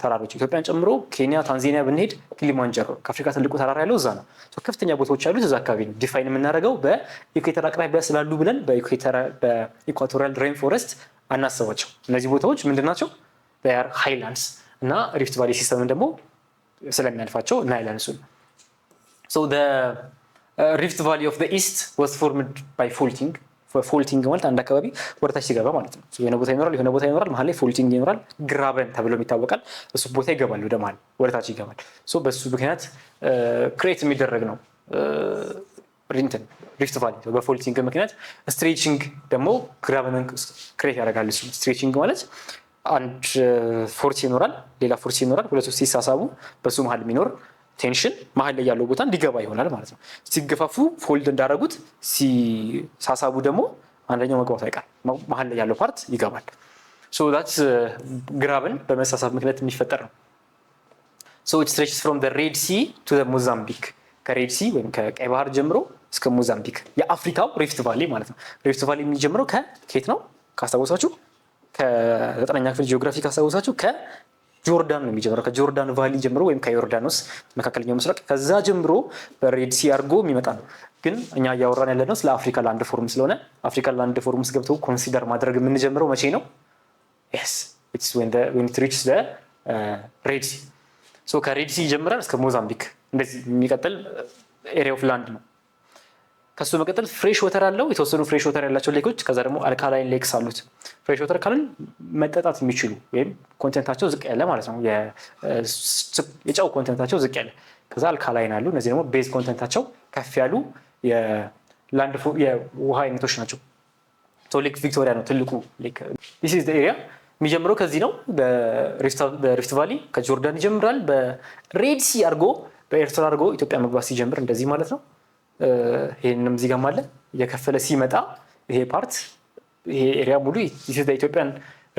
ተራሮች ኢትዮጵያን ጨምሮ ኬንያ፣ ታንዛኒያ ብንሄድ ኪሊማንጃሮ ከአፍሪካ ትልቁ ተራራ ያለው እዛ ነው። ከፍተኛ ቦታዎች ያሉት እዛ አካባቢ ነው። ዲፋይን የምናደርገው በኢኩዌተር አቅራቢያ ስላሉ ብለን በኢኳቶሪያል ሬን ፎረስት አናስባቸው። እነዚህ ቦታዎች ምንድናቸው? ር ሃይላንድስ እና ሪፍት ቫሊ ሲስተምን ደግሞ ስለሚያልፋቸው እናያለን እሱን። ሪፍት ቫሊ ኦፍ ኢስት ዋዝ ፎርምድ ባይ ፎልቲንግ። ፎልቲንግ ማለት አንድ አካባቢ ወደታች ሲገባ ማለት ነው። የሆነ ቦታ ይኖራል፣ የሆነ ቦታ ይኖራል፣ መሀል ላይ ፎልቲንግ ይኖራል። ግራበን ተብሎ ይታወቃል። እሱ ቦታ ይገባል፣ ወደ መሀል ወደታች ይገባል። በሱ ምክንያት ክሬት የሚደረግ ነው ሪፍት ቫሊ በፎልቲንግ ምክንያት። ስትሬቺንግ ደግሞ ግራበንን ክሬት ያደርጋል። እሱ ስትሬቺንግ ማለት አንድ ፎርስ ይኖራል፣ ሌላ ፎርስ ይኖራል። ሁለቱ ሲሳሳቡ በሱ መሀል የሚኖር ቴንሽን መሀል ላይ ያለው ቦታ እንዲገባ ይሆናል ማለት ነው። ሲገፋፉ ፎልድ እንዳደረጉት ሲሳሳቡ ደግሞ አንደኛው መግባቱ አይቀርም፣ መሀል ላይ ያለው ፓርት ይገባል። ግራብን በመሳሳብ ምክንያት የሚፈጠር ነው። it stretches from the Red Sea to the Mozambique። ከሬድ ሲ ወይም ከቀይ ባህር ጀምሮ እስከ ሞዛምቢክ የአፍሪካው ሪፍት ቫሊ ማለት ነው። ሪፍት ቫሊ የሚጀምረው ከኬት ነው ካስታወሳችሁ? ከ9ኛ ክፍል ጂኦግራፊ ካስታወሳችሁ ጆርዳን ነው የሚጀምረው። ከጆርዳን ቫሊ ጀምሮ ወይም ከዮርዳኖስ መካከለኛው ምስራቅ ከዛ ጀምሮ በሬድ ሲ አድርጎ የሚመጣ ነው። ግን እኛ እያወራን ያለነው ስለ አፍሪካ ላንድ ፎርም ስለሆነ አፍሪካ ላንድ ፎርም ውስጥ ገብተው ኮንሲደር ማድረግ የምንጀምረው መቼ ነው? it's when it reaches the ሬድ ሲ። ከሬድ ሲ ይጀምራል እስከ ሞዛምቢክ እንደዚህ የሚቀጥል ኤሪያ ኦፍ ላንድ ነው። ከሱ መቀጠል ፍሬሽ ወተር አለው፣ የተወሰኑ ፍሬሽ ወተር ያላቸው ሌኮች። ከዛ ደግሞ አልካላይን ሌክስ አሉት። ፍሬሽ ወተር ካልን መጠጣት የሚችሉ ወይም ኮንቴንታቸው ዝቅ ያለ ማለት ነው፣ የጨው ኮንቴንታቸው ዝቅ ያለ። ከዛ አልካላይን አሉ። እነዚህ ደግሞ ቤዝ ኮንቴንታቸው ከፍ ያሉ የውሃ አይነቶች ናቸው። ሌክ ቪክቶሪያ ነው ትልቁ ሌክ። ዲስ ኢዝ ዘ ኤሪያ። የሚጀምረው ከዚህ ነው በሪፍት ቫሊ ከጆርዳን ይጀምራል። በሬድ ሲ አድርጎ በኤርትራ አድርጎ ኢትዮጵያ መግባት ሲጀምር እንደዚህ ማለት ነው። ይሄንም እዚህ ጋር ማለት እየከፈለ ሲመጣ ይሄ ፓርት ይሄ ኤሪያ ሙሉ ኢትዮጵያን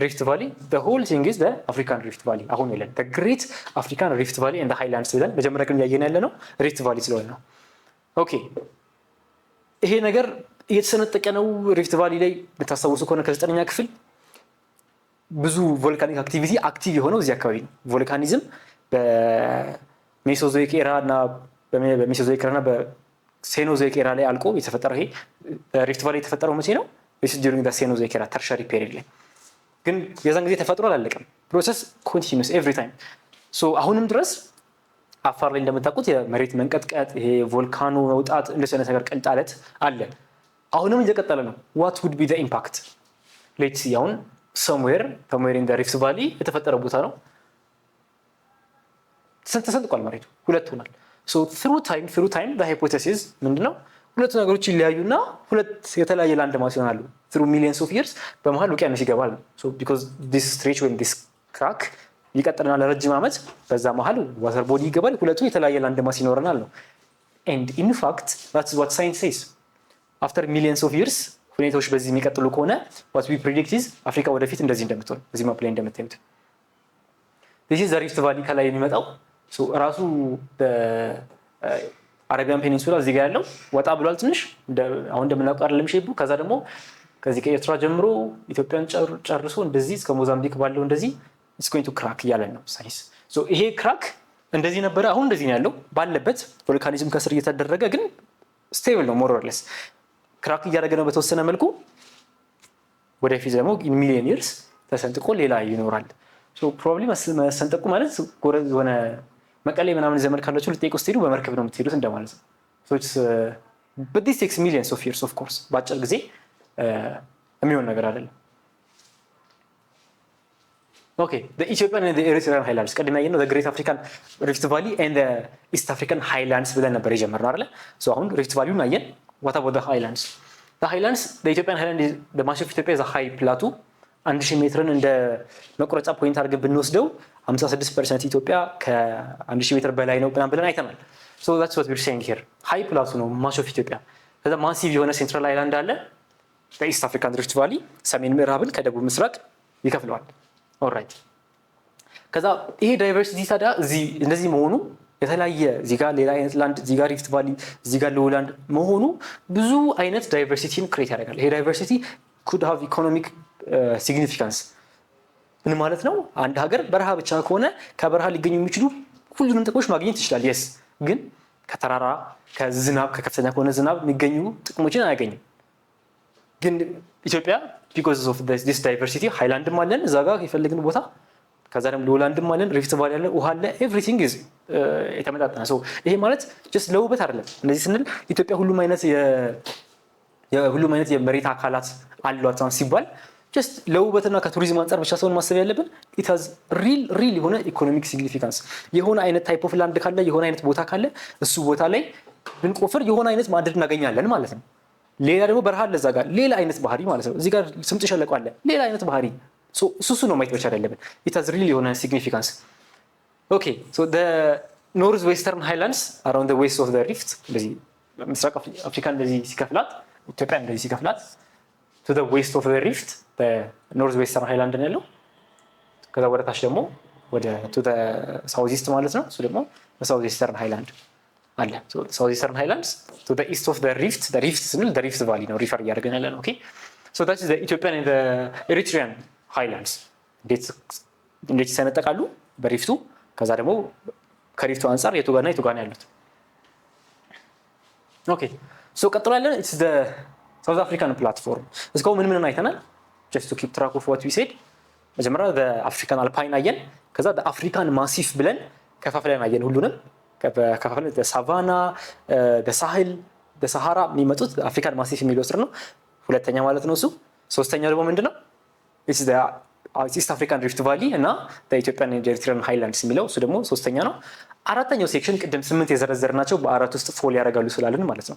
ሪፍት ቫሊ the whole thing is the African Rift Valley። አሁን ይለን the Great African Rift Valley and the Highlands ብለን መጀመሪያ ግን ያየን ያለ ነው ሪፍት ቫሊ ስለሆነ ነው። ኦኬ ይሄ ነገር እየተሰነጠቀ ነው። ሪፍት ቫሊ ላይ ብታስታውሱ ከሆነ ከ9ኛ ክፍል ብዙ ቮልካኒክ አክቲቪቲ አክቲቭ የሆነው እዚህ አካባቢ ነው። ቮልካኒዝም በሜሶዞይክ ኤራ እና በሜሶዞይክ ኤራ እና በሴኖዞይክ ኤራ ላይ አልቆ የተፈጠረው ይሄ ሪፍት ቫሊ የተፈጠረው መቼ ነው? ዱሪንግ ዘ ሴኖዞይክ ኤራ ተርሻሪ ፔሪድ ላይ ግን የዛን ጊዜ ተፈጥሮ አላለቀም። ፕሮሰስ ኮንቲኒዩስ ኤቭሪ ታይም። አሁንም ድረስ አፋር ላይ እንደምታውቁት የመሬት መንቀጥቀጥ ይሄ ቮልካኖ መውጣት እንደዚህ አይነት ነገር ቀልጣለት አለ። አሁንም እየቀጠለ ነው። ዋት ውድ ቢ ዘ ኢምፓክት? ሌትስ ሲ አሁን somewhere in the Rift Valley የተፈጠረ ቦታ ነው። ተሰንጥቋል መሬቱ ሁለት ሆኗል። through time the hypothesis ምንድነው? ሁለት ነገሮች ይለያዩና ሁለት የተለያየ ላንድ ማስ ይሆናሉ through millions of years በመሃል ውቅያኖስ ይገባል። this stretch when this crack ይቀጥልና ለረጅም ዓመት በዛ መሃል ዋተር ቦዲ ይገባል። ሁለቱ የተለያየ ላንድ ማስ ይኖረናል ነው። and in fact that's what science says. after millions of years ሁኔታዎች በዚህ የሚቀጥሉ ከሆነ what we predict is አፍሪካ ወደፊት እንደዚህ እንደምትሆን እዚህ ማፕ ላይ እንደምታዩት this is the Rift Valley ከላይ የሚመጣው ራሱ አረቢያን ፔኒንሱላ እዚህ ጋር ያለው ወጣ ብሏል ትንሽ አሁን እንደምናውቀው አይደለም ሼፑ። ከዛ ደግሞ ከዚህ ከኤርትራ ጀምሮ ኢትዮጵያን ጨርሶ እንደዚህ እስከ ሞዛምቢክ ባለው እንደዚህ it's going to crack እያለን ነው ሳይንስ። ይሄ ክራክ እንደዚህ ነበረ፣ አሁን እንደዚህ ነው ያለው ባለበት ቮልካኒዝም ከስር እየተደረገ ግን ስቴብል ነው ሞር ኦር ሌስ ክራክ እያደረገ ነው በተወሰነ መልኩ። ወደፊት ደግሞ ሚሊዮን ይርስ ተሰንጥቆ ሌላ ይኖራል። ፕሮባብሊ መሰንጠቁ ማለት ሆነ መቀሌ ምናምን ዘመድ ካላችሁ ልትጠይቁ ስትሄዱ በመርከብ ነው የምትሄዱት እንደማለት ነው። but this takes millions of years of course በአጭር ጊዜ የሚሆን ነገር አይደለም። okay the Ethiopian and the Eritrean highlands ቀድሜ ያየነው the Great African Rift Valley and the East African highlands ብለን ነበር የጀመርነው አይደል? አሁን ሪፍት ቫሊውን አየን። what about the highlands? the highlands the Ethiopian highland is the mass of Ethiopia is a high plateau 1000 ሜትርን እንደ መቆረጫ ፖይንት አድርገን ብንወስደው 56% ኢትዮጵያ ከ1000 ሜትር በላይ ነው ብለን አይተናል። that's what we're saying here high plateau ነው mass of Ethiopia። ከዛ ማሲቭ የሆነ ሴንትራል አይላንድ አለ በኢስት አፍሪካን ሪፍት ቫሊ ሰሜን ምዕራብን ከደቡብ ምስራቅ ይከፍለዋል። ኦልራይት ከዛ ይሄ ዳይቨርሲቲ ታዲያ እንደዚህ መሆኑ የተለያየ እዚህ ጋር ሌላ አይነት ላንድ እዚህ ጋር ሪፍት ቫሊ እዚህ ጋር ሎውላንድ መሆኑ ብዙ አይነት ዳይቨርሲቲን ክሬት ያደርጋል። ይሄ ዳይቨርሲቲ could have economic significance ምን ማለት ነው? አንድ ሀገር በረሃ ብቻ ከሆነ ከበረሃ ሊገኙ የሚችሉ ሁሉንም ጥቅሞች ማግኘት ይችላል። የስ ግን ከተራራ ከዝናብ ከከፍተኛ ከሆነ ዝናብ የሚገኙ ጥቅሞችን አያገኝም። ግን ኢትዮጵያ because of this diversity ሃይላንድም አለን እዛ ጋር የፈለግን ቦታ፣ ከዛ ደግሞ ሎላንድም አለን፣ ሪፍት ቫሊ አለ፣ ውሃ አለ፣ ኤቭሪቲንግ ኢዝ የተመጣጠነ ሰው። ይሄ ማለት ጀስት ለውበት አይደለም። እንደዚህ ስንል ኢትዮጵያ ሁሉም አይነት የመሬት አካላት አሏት ሲባል ጀስት ለውበትና ከቱሪዝም አንጻር ብቻ ሰውን ማሰብ ያለብን it has real የሆነ ኢኮኖሚክ ሲግኒፊካንስ። የሆነ አይነት ታይፕ ኦፍ ላንድ ካለ የሆነ አይነት ቦታ ካለ እሱ ቦታ ላይ ብንቆፍር የሆነ አይነት ማዕድን እናገኛለን ማለት ነው። ሌላ ደግሞ በረሃ አለ እዛ ጋር ሌላ አይነት ባህሪ ማለት ነው። እዚህ ጋር ስምጥ ሸለቆ አለ ሌላ አይነት ባህሪ። እሱ ነው ማየት መቻል ያለብን። it has real የሆነ ሲግኒፊካንስ። ኦኬ ሶ the north western highlands around the west of the rift እንደዚህ ምስራቅ አፍሪካ እንደዚህ ሲከፍላት ኢትዮጵያ እንደዚህ ሲከፍላት to the west of the rift the north western highland ነው ያለው። ከዛ ወደ ታች ደግሞ ወደ to the south east ማለት ነው። እሱ ደግሞ south eastern highland አለ። so south eastern highlands to the east of the rift ስንል the rift valley ነው ሪፈር እያደረገን ያለ ነው። ኦኬ so that is the Ethiopian and the Eritrean highlands እንዴት ይሰነጠቃሉ በሪፍቱ። ከዛ ደግሞ ከሪፍቱ አንፃር የቱ ጋር ነው ያሉት። ኦኬ so ቀጥሎ ያለን it's the South African platform። እስካሁን ምን አይተናል? just to keep track of what we said መጀመሪያ the African Alpine አየን። ከዛ the African Massif ብለን ከፋፍለን አየን። ሁሉንም ከፋፍለን the Savannah the Sahel the Sahara የሚመጡት African Massif የሚለው ስር ነው። ሁለተኛ ማለት ነው እሱ። ሶስተኛው ደግሞ ምንድነው? it's the East African Rift Valley እና the Ethiopian and Eritrean Highlands የሚለው እሱ ደግሞ ሶስተኛ ነው። አራተኛው ሴክሽን ቅድም 8 የዘረዘርናቸው በአራት ውስጥ ፎል ያደርጋሉ ስላልን ማለት ነው።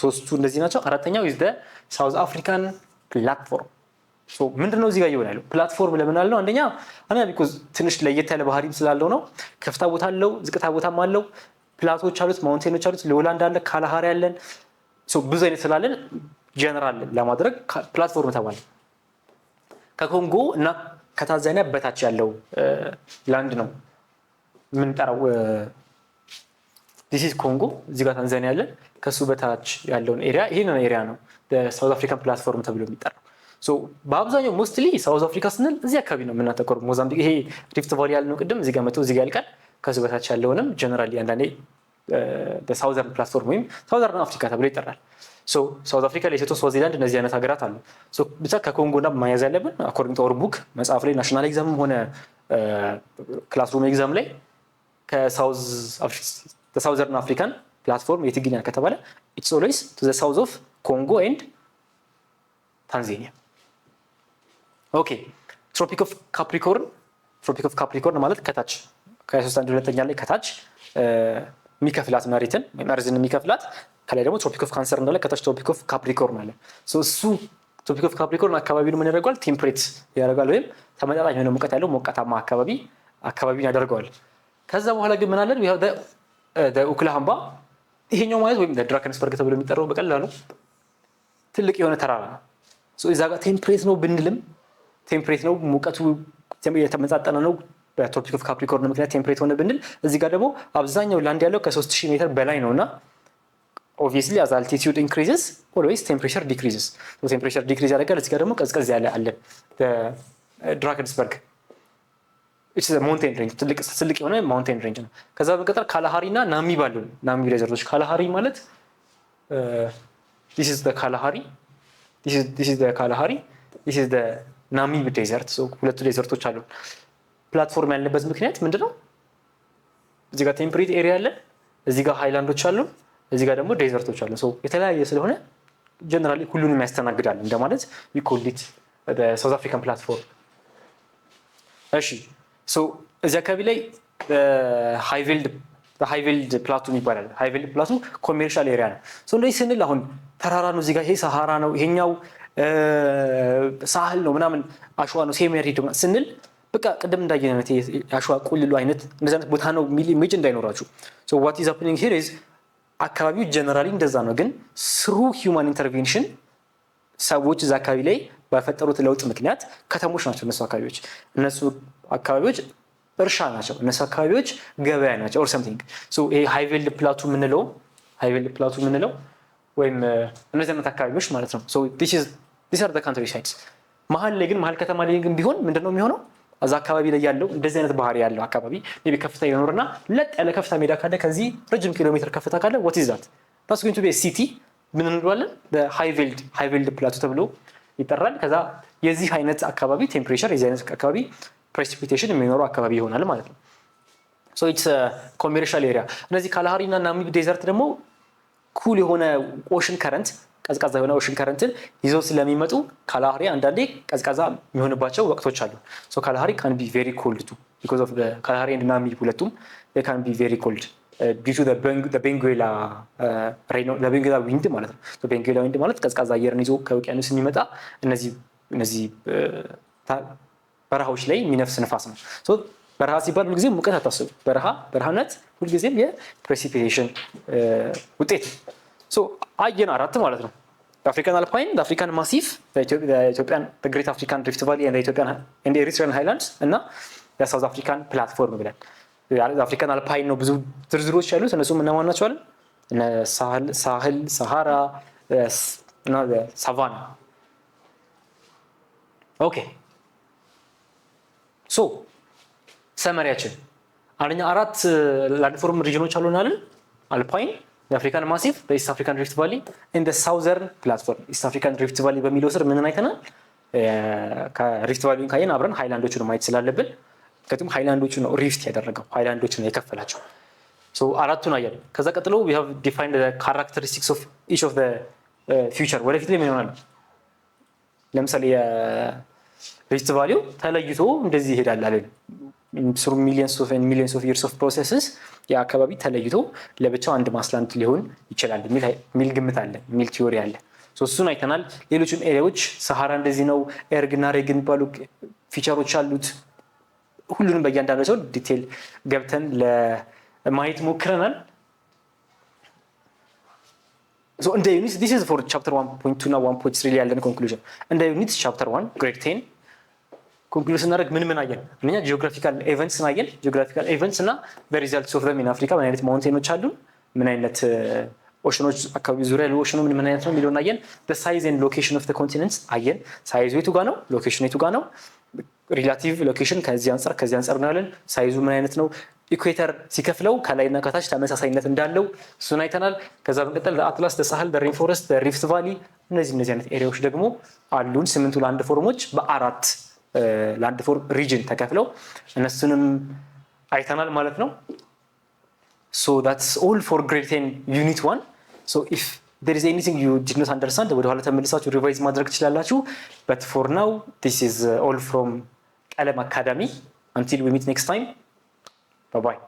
ሶስቱ እንደዚህ ናቸው። አራተኛው is the South African platform። ሶ ምንድነው እዚህ ጋር ይሆናል ያለው ፕላትፎርም ለምን አለው? አንደኛ because ትንሽ ለየት ያለ ባህሪም ስላለው ነው። ከፍታ ቦታ አለው፣ ዝቅታ ቦታም አለው፣ ፕላቶች አሉት፣ ማውንቴኖች አሉት፣ ሎላንድ አለ፣ ካላሃሪ አለን። ሶ ብዙ አይነት ስላለን ጀነራል ለማድረግ ፕላትፎርም ተባለ። ከኮንጎ እና ከታንዛኒያ በታች ያለው ላንድ ነው ምንጠራው this is ኮንጎ። እዚህ ጋር ታንዛኒያ አለ። ከሱ በታች ያለውን ኤሪያ ይሄንን ኤሪያ ነው ሳውዝ አፍሪካን ፕላትፎርም ተብሎ የሚጠራው። ሶ በአብዛኛው ሞስትሊ ሳውዝ አፍሪካ ስንል እዚህ አካባቢ ነው የምናተኮረው። ሞዛምቢክ ይሄ ሪፍት ቫሊ ያልነው ቅድም እዚህ ጋር መጥቶ እዚህ ጋር ያልቃል። ከሱ በታች ያለውንም ጀነራሊ አንዳንዴ ሳውዘርን ፕላትፎርም ወይም ሳውዘርን አፍሪካ ተብሎ ይጠራል። ሶ ሳውዝ አፍሪካ፣ ሌሶቶ፣ ስዋዚላንድ እነዚህ አይነት ሀገራት አሉ። ሶ ብቻ ከኮንጎና መያዝ ያለብን አኮርዲንግ ቱ አወር ቡክ መጽሐፍ ላይ ናሽናል ኤግዛምም ሆነ ክላስሩም ኤግዛም ላይ ከሳውዘርን አፍሪካን ፕላትፎርም የት ይገኛል ከተባለ ኢትስ ኦልዌይስ ቱ ዘ ሳውዝ ኦፍ ኮንጎ ኤንድ ታንዛኒያ። ኦኬ ትሮፒክ ኦፍ ካፕሪኮርን ማለት ከታች ከ3.1 ላይ ከታች የሚከፍላት መሬትን ወይም እርዝን የሚከፍላት፣ ከላይ ደግሞ ትሮፒክ ኦፍ ካንሰር እንዳለ ከታች ትሮፒክ ኦፍ ካፕሪኮርን አለ። ሶ እሱ ትሮፒክ ኦፍ ካፕሪኮርን አካባቢውን ምን ያደርገዋል? ቴምፕሬት ያደርጋል ወይም ተመጣጣኝ የሆነ ሙቀት ያለው ሞቃታማ አካባቢን ያደርገዋል። ከዛ በኋላ ግን ምን አለን? ኦክላሃምባ ይሄኛው ማለት ወይም ድራከንስበርግ ተብሎ የሚጠራው በቀላሉ ትልቅ የሆነ ተራራ ነው። ሶ እዛ ጋር ቴምፕሬት ነው ብንልም ቴምፕሬት ነው ሙቀቱ የተመጣጠነ ነው በትሮፒክ ኦፍ ካፕሪኮርን ምክንያት ቴምፕሬት ሆነ ብንል፣ እዚህ ጋር ደግሞ አብዛኛው ላንድ ያለው ከ3000 ሜትር በላይ ነውና obviously as altitude increases always temperature decreases። so temperature decrease ያደርጋል። እዚህ ጋር ደግሞ ቀዝቀዝ ያለ አለ ድራከንስበርግ it's a mountain range ትልቅ የሆነ mountain range ነው። ከዛ በመቀጠል ካላሃሪና ናሚብ አሉ። ናሚብ ዴዘርቶች ካላሃሪ ማለት this is the Kalahari this is the ናሚብ ዴዘርት። so ሁለቱ ዴዘርቶች አሉ። ፕላትፎርም ያለበት ምክንያት ምንድነው? እዚህ ጋር ቴምፕሬት ኤሪያ አለ፣ እዚህ ጋር ሃይላንዶች አሉ፣ እዚህ ጋር ደግሞ ዴዘርቶች አሉ። so የተለያየ ስለሆነ ጀነራሊ ሁሉንም ያስተናግዳል እንደማለት we call it the South African platform። እሺ so እዚህ አካባቢ ላይ ሃይቬልድ ፕላቱ ይባላል። ሃይቬልድ ፕላቱ ኮሜርሻል ኤሪያ ነው። so እንደዚህ ስንል አሁን ተራራ ነው፣ እዚህ ጋር ይሄ ሰሃራ ነው፣ ይሄኛው ሳህል ነው ምናምን አሸዋ ነው ሴሜሪድ ስንል በቃ ቅድም እንዳየነው አሸዋ ቁልሉ አይነት እንደዛ አይነት ቦታ ነው ሚል ኢሜጅ እንዳይኖራችሁ። so what is happening here is አካባቢው ጀነራሊ እንደዛ ነው፣ ግን through human intervention ሰዎች እዛ አካባቢ ላይ በፈጠሩት ለውጥ ምክንያት ከተሞች ናቸው እነሱ አካባቢዎች እርሻ ናቸው፣ እነሱ አካባቢዎች ገበያ ናቸው or something። so ይሄ ሃይቬልድ ፕላቱ የምንለው ወይም እነዚህ አይነት አካባቢዎች ማለት ነው። so these are the country sides። መሀል ከተማ ላይ ግን ቢሆን ምንድነው የሚሆነው? እዛ አካባቢ ላይ ያለው እንደዚህ አይነት ባህሪ ያለው አካባቢ ሜቢ ከፍታ ይኖርና ለጥ ያለ ከፍታ ሜዳ ካለ ከዚህ ረጅም ኪሎ ሜትር ከፍታ ካለ what is that that's going to be a city ምን እንለዋለን high veld plateau ተብሎ ይጠራል። ከዛ የዚህ አይነት አካባቢ ቴምፕሬቸር የዚህ አይነት አካባቢ precipitation የሚኖረው አካባቢ ይሆናል ማለት ነው። so it's a commercial area። እነዚህ ካላሃሪ እና ናሚብ ዴዘርት ደግሞ ኩል የሆነ ኦሽን ከረንት ቀዝቃዛ የሆነ ኦሽን ከረንትን ይዘው ስለሚመጡ ካላሃሪ አንዳንዴ ቀዝቃዛ የሚሆንባቸው ወቅቶች አሉ። so kalahari can be very cold too because of the kalahari and namib ሁለቱም they can be very cold due to the benguela rain the benguela wind ማለት ነው። so benguela wind ማለት ቀዝቃዛ አየርን ይዞ ከውቅያኖስ የሚመጣ እነዚህ በረሃዎች ላይ የሚነፍስ ንፋስ ነው። so በረሃ ሲባል ሁሉ ጊዜ ሙቀት አታስቡ። በረሃነት ሁሉ ጊዜም የፕሬሲፒቴሽን ውጤት so አየን አራት ማለት ነው። the African Alpine, the African Massif, the Great African Rift Valley and the Ethiopian and the Eritrean Highlands እና the South African Platform ብለን the African Alpine ነው ብዙ ዝርዝሮች ያሉት እነሱም እነማን ናቸው አለ እነ ሳህል ሰሃራ እና ሳቫና ኦኬ so ሰመሪያችን አንደኛ አራት ላንድፎርም ሪጅኖች አሉን አይደል አልፓይን the African Massif, the East African Rift Valley and the Southern Platform East African Rift Valley በሚለው ስር ምንን አይተናል ከሪፍት ቫሊውን ካየን አብረን ሃይላንዶቹን ማየት ስላለብን ከቱም ሃይላንዶቹ ነው ሪፍት ያደረገው ሃይላንዶቹ ነው የከፈላቸው so አራቱን አየን። ከዛ ቀጥሎ we have defined the characteristics of each of the future ወደፊት ላይ ምን ይሆናል ለምሳሌ ሪፍት ቫሊው ተለይቶ እንደዚህ ይሄዳል አይደል through millions of years of processes ያ አካባቢ ተለይቶ ለብቻው አንድ ማስላንድ ሊሆን ይችላል ሚል ግምት አለ ሚል ቲዮሪ አለ so እሱን አይተናል። ሌሎችም ኤሪያዎች ሰሃራ እንደዚህ ነው ኤርግና ሬግን ባሉ ፊቸሮች አሉት። ሁሉንም በእያንዳንዳቸው ዲቴል ገብተን ለማየት ሞክረናል። so እንደ ዩኒት this is for chapter 1.2 እና 1.3 ላይ ያለን ኮንክሉዥን እንደ ዩኒት chapter 1 grade 10 ኮንክሉዥን እናደርግ ምን አየን እኛ ጂኦግራፊካል ኢቨንትስ አየን ጂኦግራፊካል ኢቨንትስ እና the results of them in Africa ምን አይነት ማውንቴኖች አሉ ምን አይነት ኦሽኖች አካባቢ ዙሪያ ያሉ ኦሽኖች ምን አይነት ነው የሚለውን አየን the size and location of the continents አየን ሳይዙ የቱ ጋር ነው ሎኬሽኑ የቱ ጋር ነው ሪላቲቭ ሎኬሽን ከዚህ አንፃር ነው ያለን ሳይዙ ምን አይነት ነው ኢኩዌተር ሲከፍለው ከላይና ከታች ተመሳሳይነት እንዳለው እሱን አይተናል። ከዛ በመቀጠል አትላስ the ሬን ፎረስት the rift valley እነዚህ አይነት ኤሪያዎች ደግሞ አሉን ስምንቱ ላንድ ፎርሞች በአራት ላንድ ፎርም ሪጅን ተከፍለው እነሱንም አይተናል ማለት ነው። so that's all for grade 10 unit 1 so if there is anything you did not understand ወደ ኋላ ተመልሳችሁ ሪቫይዝ ማድረግ ትችላላችሁ but for now this is all from Qalam Academy until we meet next time bye bye